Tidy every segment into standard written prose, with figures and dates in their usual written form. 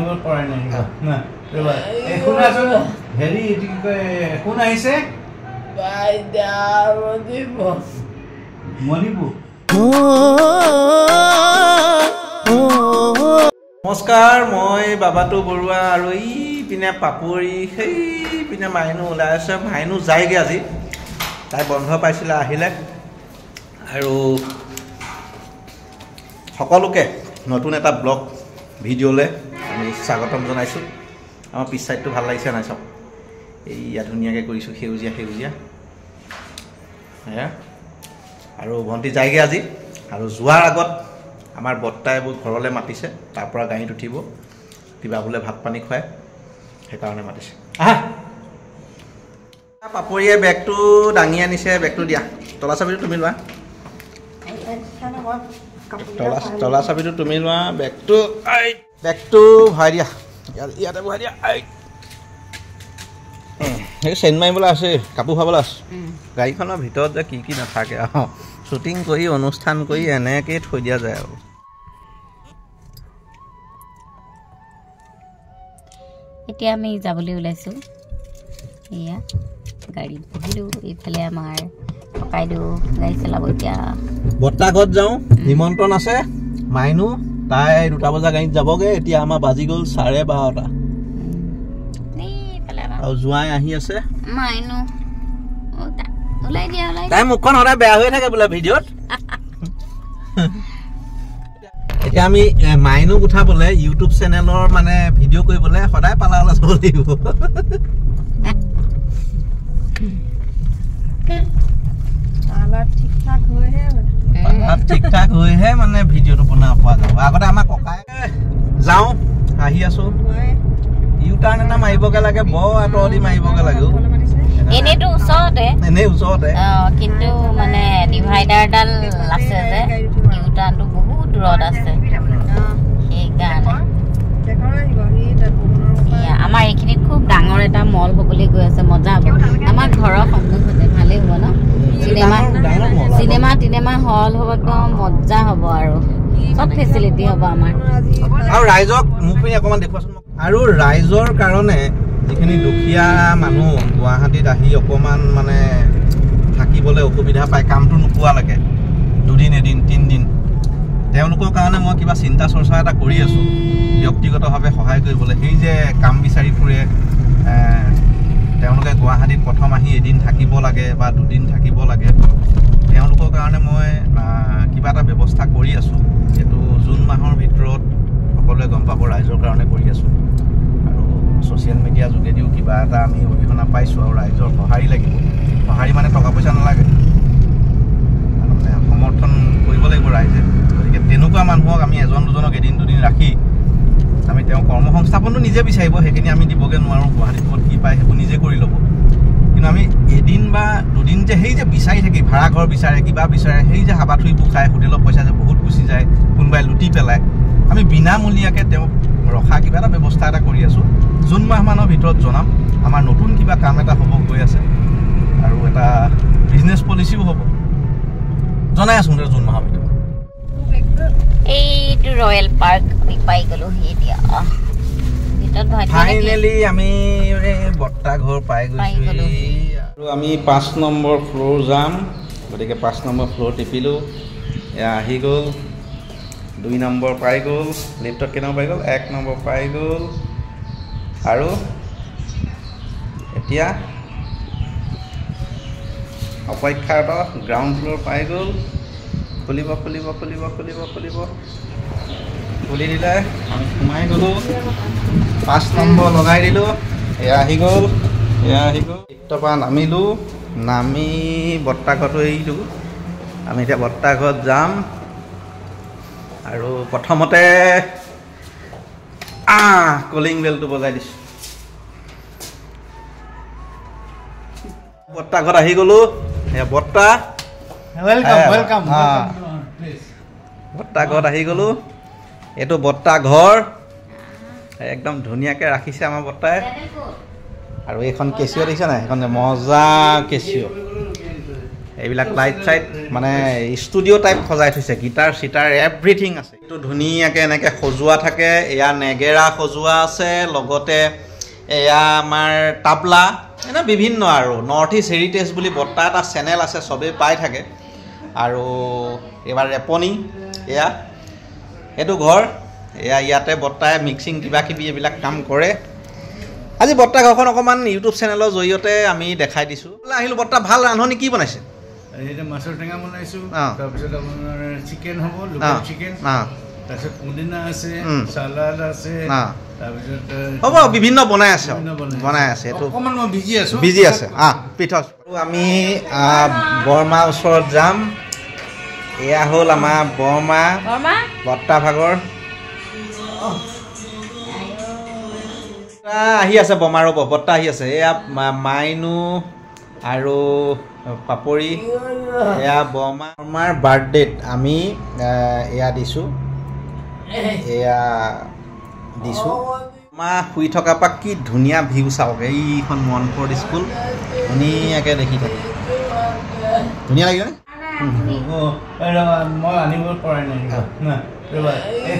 মনত পৰাই নাই না শুনাচোন হেৰি কি কয় কোন আহিছে মণিপুৰ নমস্কাৰ মই বাবাটো বৰুৱা আৰু এই পিনে পাপৰি সেই পিনে মাইনু ওলাই আছে মাইনু যায়গৈ আজি তাই বন্ধ পাইছিলে আহিলে আৰু সকলোকে নতুন এটা ব্লগ ভিডিঅ'লৈ আমি স্বাগতম জনাইছোঁ আমাৰ পিছ চাইডটো ভাল লাগিছে নাই চাওক এইয়া ধুনীয়াকৈ কৰিছোঁ সেউজীয়া সেউজীয়া আৰু ভণ্টি যায়গৈ আজি আৰু যোৱাৰ আগত আমাৰ বৰ্তাই এইবোৰ ঘৰলৈ মাতিছে তাৰ পৰা গাড়ীত উঠিব কিবা বোলে ভাত পানী খুৱাই সেইকাৰণে মাতিছে আহা পাপৰিয়ে বেগটো দাঙি আনিছে বেগটো দিয়া তলা চাবিটো তুমি লোৱা তলা চাবিটো তুমি লোৱা বেগটো ভৰাই দিয়া ইয়াতে ভৰাই দিয়া সেই চেইন মাৰিবলৈ আছে কাপোৰ খাবলৈ আছে গাড়ীখনৰ ভিতৰত যে কি কি নাথাকে শ্বুটিং কৰি অনুষ্ঠান কৰি এনেকৈ থৈ দিয়া যায় আৰু এতিয়া আমি যাবলৈ ওলাইছোঁ এয়া গাড়ীত বহিলোঁ এইফালে আমাৰ ককাইদেউ গাড়ী চলাব এতিয়া বৰ্তা ঘৰত যাওঁ নিমন্ত্ৰণ আছে মাইনু তাই 2টা বজা গাড়ীত যাবগৈ এতিয়া আমাৰ বাজি গ'ল 12:30 আৰু জোৱাই আহি আছে মাইনু ওলাই দিয়া ওলাই তাই মুখখন সদায় বেয়া হৈ থাকে বোলে ভিডিঅ'ত এতিয়া আমি মাইনুক উঠাবলৈ ইউটিউব চেনেলৰ মানে ভিডিঅ' কৰিবলৈ সদায় পালা ওলা চাব লাগিব ঠিক ঠাক হৈহে মানে ভিডিঅ'টো বনাব পৰা যাব আগতে আমাৰ ককাই যাওঁ আহি আছো ইউ টাৰ্ণ এটা মাৰিবগে লাগে বৰ আঁতৰ দি মাৰিবগে লাগে এনেইতো ওচৰতে কিন্তু মানে ডিভাইডাৰডাল আছে যে ইউ টাৰ্ণটো বহুত দূৰত আছে সেইকাৰণে আমাৰ এইখিনিত খুব ডাঙৰ এটা মল হ'বলৈ গৈ আছে মজা হ'ব আমাৰ ঘৰৰ সন্মুখতে ভালেই হ'ব ন চিনেমা হল হ'ব একদম মজা হ'ব আৰু চব ফেচিলিটি হ'ব আমাৰ আৰু ৰাইজক মোক অকণমান দেখুৱাচোন আৰু ৰাইজৰ কাৰণে যিখিনি দুখীয়া মানুহ গুৱাহাটীত আহি অকণমান মানে থাকিবলৈ অসুবিধা পায় কামটো নোপোৱা লাগে 2 দিন এদিন 3 দিন তেওঁলোকৰ কাৰণে মই কিবা চিন্তা চৰ্চা এটা কৰি আছোঁ ব্যক্তিগতভাৱে সহায় কৰিবলৈ সেই যে কাম বিচাৰি ফুৰে তেওঁলোকে গুৱাহাটীত প্ৰথম আহি এদিন থাকিব লাগে বা 2 দিন থাকিব লাগে তেওঁলোকৰ কাৰণে মই কিবা এটা ব্যৱস্থা কৰি আছোঁ এইটো জুন মাহৰ ভিতৰত সকলোৱে গম পাব ৰাইজৰ কাৰণে কৰি আছোঁ আৰু ছ'চিয়েল মিডিয়াৰ যোগেদিও কিবা এটা আমি অৰিহণা পাইছোঁ আৰু ৰাইজৰ সঁহাৰি লাগিব সঁহাৰি মানে টকা পইচা নালাগে মানে সমৰ্থন কৰিব লাগিব ৰাইজে গতিকে তেনেকুৱা মানুহক আমি এজন দুজনক এদিন 2 দিন ৰাখি আমি তেওঁ কৰ্মসংস্থাপনটো নিজে বিচাৰিব সেইখিনি আমি দিবগৈ নোৱাৰোঁ গুৱাহাটীত ক'ত কি পায় সেইবোৰ নিজে কৰি ল'ব কিন্তু আমি এদিন বা 2 দিন যে সেই যে বিচাৰি থাকি ভাড়া ঘৰ বিচাৰে কিবা বিচাৰে সেই যে হাবাথুৰিবোৰ খাই হোটেলৰ পইচা যে বহুত গুচি যায় কোনোবাই লুটি পেলায় আমি বিনামূলীয়াকৈ তেওঁক ৰখা কিবা এটা ব্যৱস্থা এটা কৰি আছোঁ জুন মাহমানৰ ভিতৰত জনাম আমাৰ নতুন কিবা কাম এটা হ'ব গৈ আছে আৰু এটা বিজনেছ পলিচিও হ'ব জনাই আছোঁ জুন মাহৰ ভিতৰত এইটো ৰয়েল পাৰ্ক আমি পাই গ'লোহি এতিয়া ফাইনেলি আমি বৰ্তা ঘৰ পাই গৈছোঁ আৰু আমি 5 নম্বৰ ফ্ল'ৰ যাম গতিকে 5 নম্বৰ ফ্ল'ৰ টিপিলোঁ এয়া আহি গ'ল 2 নম্বৰ পাই গ'ল লিফ্টত কেনেকুৱা পাই গ'ল 1 নম্বৰ পাই গ'ল আৰু এতিয়া অপেক্ষাৰত গ্ৰাউণ্ড ফ্ল'ৰ পাই গ'ল খুলিব খুলি দিলে আমি সোমাই গ'লোঁ 5 নম্বৰ লগাই দিলোঁ এয়া আহি গ'ল লিফ্টৰ পৰা নামিলোঁ নামি বৰ্তা ঘৰটো এৰিলোঁ আমি এতিয়া বৰ্তা ঘৰত যাম আৰু প্ৰথমতে কলিং বেলটো বজাই দিছোঁ বৰ্তা ঘৰত আহি গ'লোঁ এয়া বৰ্তা ৱেলকাম বৰ্তা ঘৰত আহি গ'লোঁ এইটো বৰ্তা ঘৰ একদম ধুনীয়াকৈ ৰাখিছে আমাৰ বৰ্তাই আৰু এইখন কেচিঅ' দেখিছে নাই সেইখন মজা কেচিঅ' এইবিলাক লাইট চাইট মানে ষ্টুডিঅ' টাইপ সজাই থৈছে গিটাৰ চিটাৰ এভৰিথিং আছে এইটো ধুনীয়াকৈ এনেকৈ সজোৱা থাকে এয়া নেগেৰা সজোৱা আছে লগতে এয়া আমাৰ তাবলা এনে বিভিন্ন আৰু নৰ্থ ইষ্ট হেৰিটেজ বুলি বৰ্তা এটা চেনেল আছে চবেই পাই থাকে আৰু এবাৰ ৰেপনি এয়া এইটো ঘৰ এয়া ইয়াতে বৰ্তাই মিক্সিং কিবা কিবি এইবিলাক কাম কৰে আজি বৰ্তা ঘৰখন অকণমান ইউটিউব চেনেলৰ জৰিয়তে আমি দেখাই দিছোঁ আহিলোঁ বৰ্তা ভাল ৰান্ধনি কি বনাইছে এটা মাছৰ টেঙা বনাইছোঁ তাৰপিছত আপোনাৰ চিকেন হ'ব লোকেল চিকেন তাৰপিছত পুদিনা আছে চালাড আছে তাৰপিছত হ'ব বিভিন্ন বনাই আছে এইটো অকণমান মই বিজি আছে পিঠত আমি বৰমা ওচৰত যাম এয়া হ'ল আমাৰ বৰমা বৰ্তা ভাগৰ আহি আছে বমাৰ বৰ্তা আহি আছে এয়া মাইনু আৰু পাপৰি এয়া বৰমাৰ বাৰ্থডেত আমি এয়া দিছোঁ মা শুই থকাৰ পৰা কি ধুনীয়া ভিউ চাওক এইখন মনফৰ্ড স্কুল ধুনীয়াকৈ দেখি থাকে ধুনীয়া লাগিলে মই আনিব পৰা নাই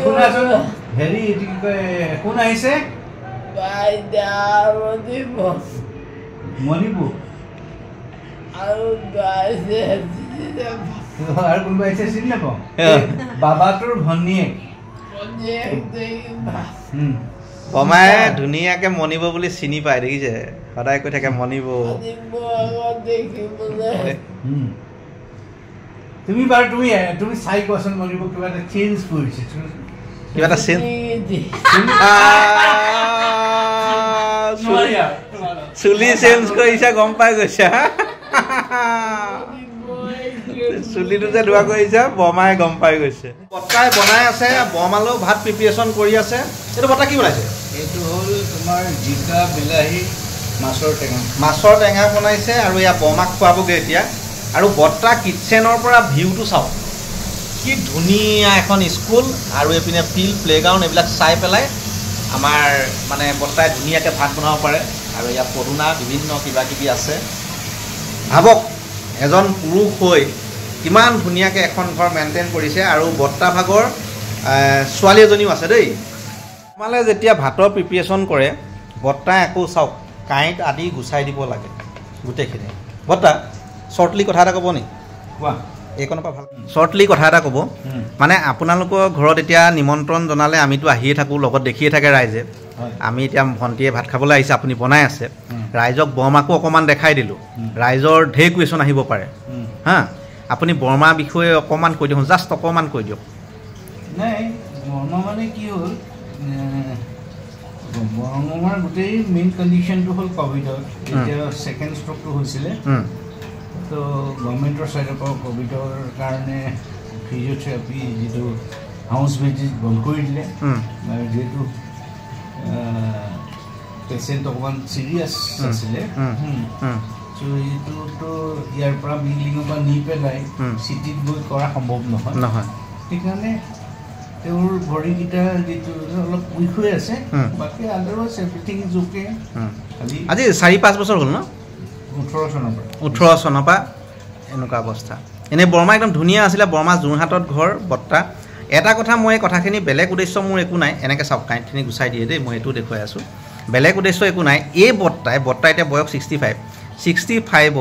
শুনাচোন হেৰি কি কয় কোন আহিছে মণিপুৰ আৰু কোনোবা আহিছে চিনি নাপাওঁ বাবাটোৰ ভনীয়েক বমাই ধুনীয়াকৈ মনিব বুলি চিনি পায় দেখিছে সদায় কৈ থাকে মনিব তুমি বাৰু তুমি চাই কোৱাচোন মনিব কিবা এটা চেঞ্জ কৰিছে কিবা এটা চেঞ্জ চুলি চেঞ্জ কৰিছে গম পাই গৈছে চুলিটো যে ধোৱা কৰিছে বমাই গম পাই গৈছে বৰ্তাই বনাই আছে বমালেও ভাত প্ৰিপেৰেশ্যন কৰি আছে এইটো বৰ্তা কি বনাইছে এইটো হ'ল তোমাৰ জিকা বিলাহী মাছৰ টেঙা বনাইছে আৰু এয়া বমাক খুৱাবগৈ এতিয়া আৰু বৰ্তা কিটচেনৰ পৰা ভিউটো চাওক কি ধুনীয়া এখন স্কুল আৰু এইপিনে ফিল্ড প্লেগ্ৰাউণ্ড এইবিলাক চাই পেলাই আমাৰ মানে বৰ্তাই ধুনীয়াকৈ ভাত বনাব পাৰে আৰু ইয়াত পদুনা বিভিন্ন কিবা কিবি আছে ভাবক এজন পুৰুষ হৈ কিমান ধুনীয়াকৈ এখন ঘৰ মেইনটেইন কৰিছে আৰু বৰ্তা ভাগৰ ছোৱালী এজনীও আছে দেই তোমালে যেতিয়া ভাতৰ প্ৰিপেৰেশ্যন কৰে বৰ্তাই আকৌ চাওক কাঁইট আদি গুচাই দিব লাগে গোটেইখিনি বৰ্তা শ্বৰ্টলি কথা এটা ক'ব নি কোৱা এইকণৰ পৰা ভাল শ্বৰ্টলি কথা এটা ক'ব মানে আপোনালোকৰ ঘৰত এতিয়া নিমন্ত্ৰণ জনালে আমিতো আহিয়ে থাকোঁ লগত দেখিয়ে থাকে ৰাইজে আমি এতিয়া ভণ্টিয়ে ভাত খাবলৈ আহিছে আপুনি বনাই আছে ৰাইজক বৰমাকো অকণমান দেখাই দিলোঁ ৰাইজৰ ঢেৰ কুৱেশ্যন আহিব পাৰে হা আপুনি বৰমাৰ বিষয়ে অকণমান কৈ দিয়ক জাষ্ট অকণমান কৈ দিয়ক নাই বৰমা মানে কি হ'ল বৰমাৰ গোটেই মেইন কণ্ডিশ্যনটো হ'ল ক'ভিডৰ এতিয়া ছেকেণ্ড ষ্ট্ৰকটো হৈছিলে তো গভৰ্ণমেণ্টৰ ছাইডৰ পৰা ক'ভিডৰ কাৰণে ফিজিঅ'থেৰাপি যিটো হাউচ ভিজিট বন্ধ কৰি দিলে আৰু যিহেতু পেচেণ্ট অকণমান চিৰিয়াছ আছিলে চ' এইটোতো ইয়াৰ পৰা বিল্ডিঙৰ পৰা নি পেলাই চিটিত গৈ কৰা সম্ভৱ নহয় সেইকাৰণে তেওঁৰ ভৰিকেইটা যিটো অলপ উইক হৈ আছে বাকী আদাৰৱাইজ এভৰিথিং ইজ অ'কে খালি আজি 4-5 বছৰ হ'ল ন 18 চনৰ পৰা এনেকুৱা অৱস্থা এনেই বৰমা একদম ধুনীয়া আছিলে বৰমা যোৰহাটত ঘৰ বৰ্তা এটা কথা মই কথাখিনি বেলেগ উদ্দেশ্য মোৰ একো নাই এনেকৈ চাওক কাঁইটখিনি গুচাই দিয়ে দেই মই এইটো দেখুৱাই আছোঁ বেলেগ উদ্দেশ্য একো নাই এই বৰ্তা এতিয়া বয়স 65ত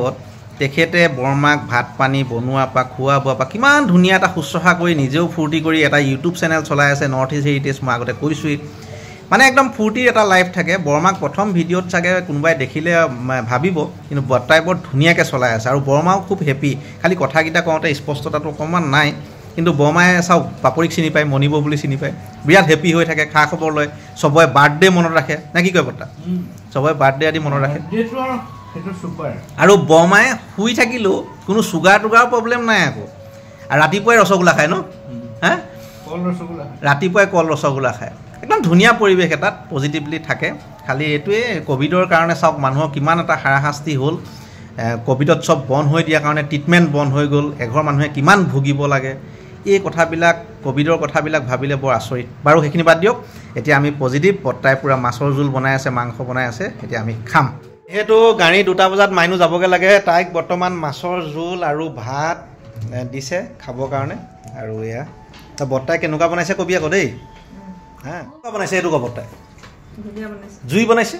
তেখেতে বৰমাক ভাত পানী বনোৱাৰ পৰা খোৱা বোৱাৰ পৰা কিমান ধুনীয়া এটা শুশ্ৰূষা কৰি নিজেও ফূৰ্তি কৰি এটা ইউটিউব চেনেল চলাই আছে নৰ্থ ইষ্ট হেৰিটেজ মই আগতে কৈছোঁৱেই মানে একদম ফূৰ্তিৰ এটা লাইফ থাকে বৰমাক প্ৰথম ভিডিঅ'ত চাগে কোনোবাই দেখিলে ভাবিব কিন্তু বৰ্তাই বৰ ধুনীয়াকৈ চলাই আছে আৰু বৰমাও খুব হেপী খালি কথাকেইটা কওঁতে স্পষ্টতাটো অকণমান নাই কিন্তু বৰমাই চাওক পাপৰিক চিনি পায় মনিব বুলি চিনি পায় বিৰাট হেপী হৈ থাকে খা খবৰ লয় চবৰে বাৰ্থডে মনত ৰাখে নে কি কয় বৰ্তা চবৰে বাৰ্থডে আদি মনত ৰাখে আৰু বৰমাই শুই থাকিলেও কোনো চুগাৰ টুগাৰ প্ৰব্লেম নাই আকৌ আৰু ৰাতিপুৱাই ৰসগোল্লা খায় ন হা ৰাতিপুৱাই কল ৰসগোল্লা খায় একদম ধুনীয়া পৰিৱেশ এটাত পজিটিভলি থাকে খালি এইটোৱে ক'ভিডৰ কাৰণে চাওক মানুহৰ কিমান এটা হাৰাশাস্তি হ'ল ক'ভিডত চব বন্ধ হৈ দিয়াৰ কাৰণে ট্ৰিটমেণ্ট বন্ধ হৈ গ'ল এঘৰ মানুহে কিমান ভুগিব লাগে এই কথাবিলাক ক'ভিডৰ কথাবিলাক ভাবিলে বৰ আচৰিত বাৰু সেইখিনি বাদ দিয়ক এতিয়া আমি পজিটিভ বৰ্তাই পূৰা মাছৰ জোল বনাই আছে মাংস বনাই আছে এতিয়া আমি খাম সেইটো গাড়ী 2টা বজাত মাইনু যাবগৈ লাগে তাইক বৰ্তমান মাছৰ জোল আৰু ভাত দিছে খাবৰ কাৰণে আৰু এয়া তা বৰ্তাই কেনেকুৱা বনাইছে কবি আকৌ দেই হা কেনেকুৱা বনাইছে এইটো কব বৰ্তাই জুই বনাইছে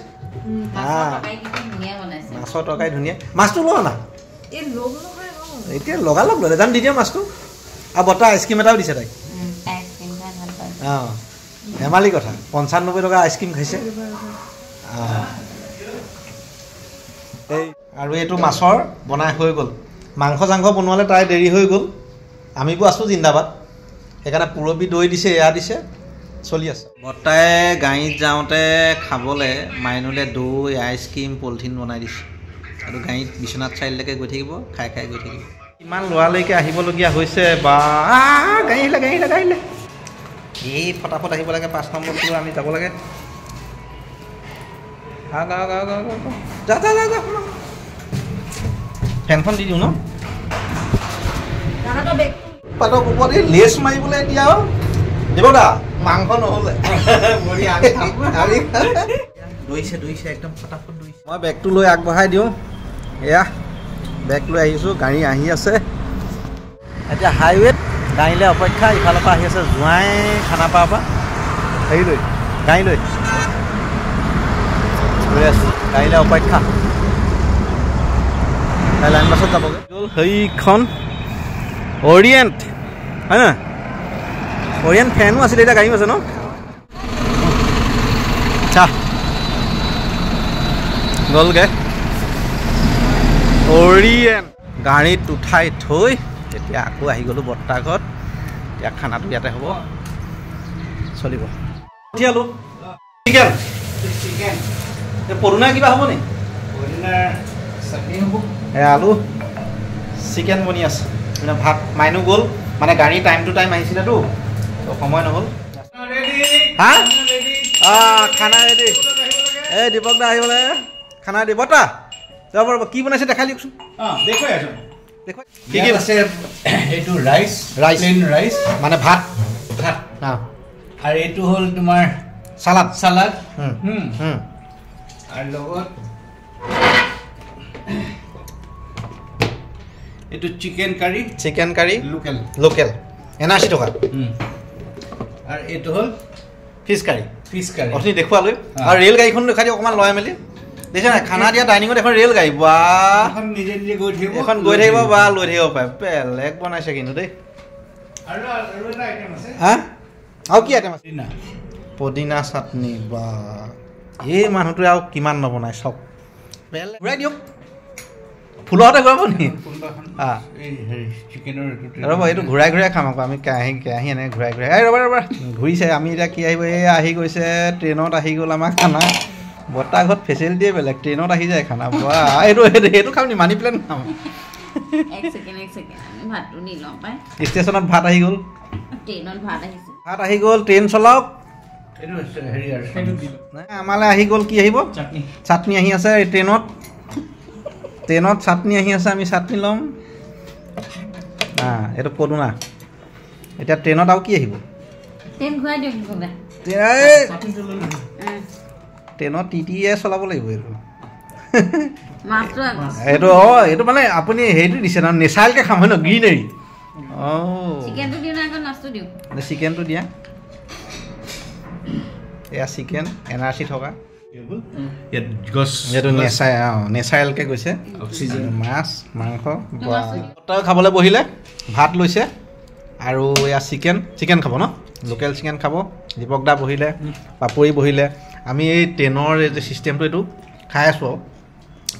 মাছৰ তৰকাৰী ধুনীয়া মাছটো লোৱা না এতিয়া লগালগ লৈ দাম দি দিয়া মাছটো আৰু বৰ্তা আইচক্ৰীম এটাও দিছে তাইক অঁ ধেমালি কথা 95 টকা আইচক্ৰীম খাইছে এই আৰু এইটো মাছৰ বনাই হৈ গ'ল মাংস চাংস বনোৱালে তাই দেৰি হৈ গ'ল আমিবোৰ আছোঁ জিন্দাবাদ সেইকাৰণে পুৰবি দৈ দিছে এয়া দিছে চলি আছে বৰ্তাই গাড়ীত যাওঁতে খাবলৈ মাইনুলে দৈ আইচক্ৰীম পলিথিন বনাই দিছে আৰু গাড়ীত বিশ্বনাথ চাৰিআলিলৈকে গৈ থাকিব খাই খাই গৈ থাকিব কিমান লৰালৈকে আহিবলগীয়া হৈছে বা গাড়ী আহিলে এই ফটাফট আহিব লাগে 5 নম্বৰটো আমি যাব লাগে যা ফেনখন দি দিওঁ ন পাতক ওপৰত এই লেচ মাৰিবলৈ এতিয়া দিব দা মাংস নহ'লে দৈছে একদম ফটাফট দৈছে মই বেগটো লৈ আগবঢ়াই দিওঁ এয়া বেগ লৈ আহিছোঁ গাড়ী আহি আছে এতিয়া হাইৱেত গাড়ীলৈ অপেক্ষা ইফালৰ পৰা আহি আছে জোঁৱাই খানাপাৰাৰ পৰা হেৰি লৈ গাড়ী লৈ ৰৈ আছোঁ গাড়ীলৈ অপেক্ষা তাই লাইন বাছত যাবগৈ সেইখন অৰিয়েণ্ট হয় নহয় অৰিয়েণ্ট ফেনো আছিলে এতিয়া গাড়ীও আছে ন আচ্ছা গ'লগৈ অৰিয়েণ্ট গাড়ীত উঠাই থৈ এতিয়া আকৌ আহি গ'লোঁ বৰ্তা ঘৰত এতিয়া খানাটো ইয়াতে হ'ব চলিব উঠিয়ালোঁ চিকেন পদুনা কিবা হ'ব নি আলু চিকেন বনি আছে মানে ভাত মাইনু গ'ল মানে গাড়ী টাইম টু টাইম আহিছিলেতো সময় নহ'ল হা খানা ৰেডি এই দীপক দা আহিবলৈ খানা দি বৰ্তা যাব পাৰিব কি বনাইছে দেখাই দিয়কচোন দেখুৱাই আছো কি কি আছে এইটো ৰাইচ প্লেন ৰাইচ মানে ভাত আৰু এইটো হ'ল তোমাৰ চালাড আৰু লগত এইটো চিকেন কাৰী লোকেল 80 টকা আৰু এইটো হ'ল ফিছ কাৰী অথনি দেখুৱালৈ আৰু ৰেল গাড়ীখন দেখাই দিয়ক অকণমান লৰাই মেলি দেখিছে নাই খানা দিয়া ডাইনিঙত এখন ৰেল গাড়ী বা নিজে গৈ থাকিব এখন গৈ থাকিব বা লৈ থাকিব পাৰে বেলেগ বনাইছে কিন্তু দেই হা আৰু কি আইটেম আছে পদিনা চাটনি বা এই মানুহটোৱে আৰু কিমান নবনাই চব বেলেগ ঘূৰাই দিয়ক ফুলতে ঘূৰাব নি ৰ'ব এইটো ঘূৰাই খাম আকৌ আমি কেৰাহী এনেকৈ ঘূৰাই এই ৰ'বা ঘূৰিছে আমি এতিয়া কি আহিব এই আহি গৈছে ট্ৰেইনত আহি গ'ল আমাৰ খানা বৰ্তা ঘৰত ফেচিলিটিয়ে বেলেগ ট্ৰেইনত আহি যায় খানা বা এইটো খাম নি মানি প্লেন খাম ষ্টেচনত ভাত আহি গ'ল ট্ৰেইন চলাওক আমালৈ আহি গ'ল কি আহিব চাটনি আহি আছে ট্ৰেইনত চাটনি আহি আছে আমি চাটনি ল'ম এইটো পদুনা এতিয়া ট্ৰেইনত আৰু কি আহিব ট্ৰেইনত টিটিয়ে চলাব লাগিব এইটো এইটো মানে আপুনি হেৰিটো দিছে ন নেচাৰেলকৈ খাম হয় ন গ্ৰীনেৰী চিকেনটো দিয়া এয়া চিকেন এনাৰ্জি থকা নেচাৰেলকৈ গৈছে মাছ মাংস খাবলৈ বহিলে ভাত লৈছে আৰু এয়া চিকেন খাব ন লোকেল চিকেন খাব দীপক দা বহিলে পাপৰি বহিলে আমি এই ট্ৰেইনৰ এই যে ছিষ্টেমটো এইটো খাই আছোঁ আৰু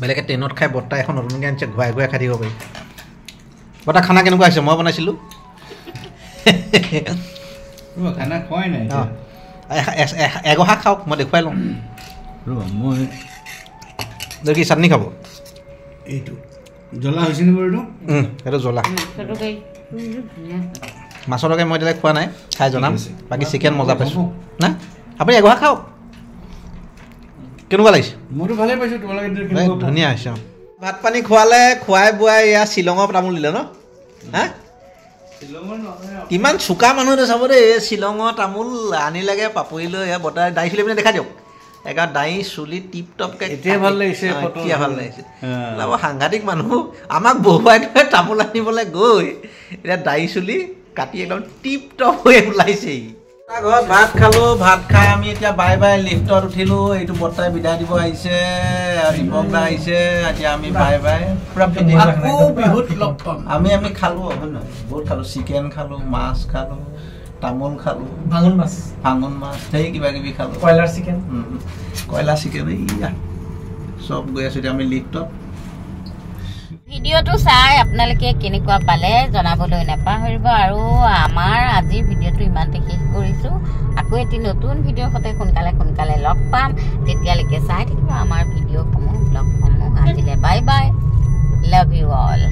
বেলেগে ট্ৰেইনত খাই বৰ্তা এখন নতুনকৈ আনিছে ঘূৰাই খাই থাকিব পাৰি বৰ্তা খানা কেনেকুৱা হৈছে মই বনাইছিলোঁ খানা খোৱাই নাই এগহা খাওক মই দেখুৱাই লওঁ মই কি চাটনি খাব এইটো জ্বলা হৈছে নে বাৰু এইটো জ্বলা মাছৰ তৰকাৰী মই এতিয়ালৈ খোৱা নাই খাই জনাম বাকী চিকেন মজা পাইছোঁ না আপুনি এগহা খাওক কেনেকুৱা লাগিছে মইতো ভালেই পাইছোঁ তোমালোকে ধুনীয়া হৈছে ভাত পানী খোৱালে খুৱাই বোৱাই এয়া শ্বিলঙৰ তামোল দিলে ন হা কিমান চোকা মানুহ চাব দেই এই শ্বিলঙৰ তামোল আনিলেগৈ পাপৰি লৈ এয়া বতাহ দাই চুলি পিনে দেখাই দিয়ক এগা দাই চুলি টিপ টপকে এতিয়া ভাল লাগিছে ফটো এতিয়া ভাল লাগিছে সাংঘাতিক মানুহ আমাক বহুৱাই থৈ তামোল আনিবলৈ গৈ এতিয়া দাই চুলি কাটি একদম টিপ টপ হৈ ওলাইছেই ঘৰত ভাত খালোঁ ভাত খাই আমি এতিয়া বাই বাই লিফ্টত উঠিলোঁ এইটো বৰ্তাই বিদায় দিব আহিছে দীপক দা আহিছে এতিয়া আমি বাই বাই পুৰা বিহুত লগ পাম আমি খালোঁ হয় নহয় বহুত খালোঁ চিকেন খালোঁ মাছ খালোঁ তামোল খালোঁ ভাঙোন মাছ সেই কিবা কিবি খালোঁ কয়লাৰ চিকেন এইয়া চব গৈ আছোঁ এতিয়া আমি লিফ্টত ভিডিঅ'টো চাই আপোনালোকে কেনেকুৱা পালে জনাবলৈ নাপাহৰিব আৰু আমাৰ আজিৰ ভিডিঅ'টো ইমানতে শেষ কৰিছোঁ আকৌ এটি নতুন ভিডিঅ'ৰ সৈতে সোনকালে লগ পাম তেতিয়ালৈকে চাই থাকিব আমাৰ ভিডিঅ'সমূহ ব্লগসমূহ আজিলৈ bye bye love you all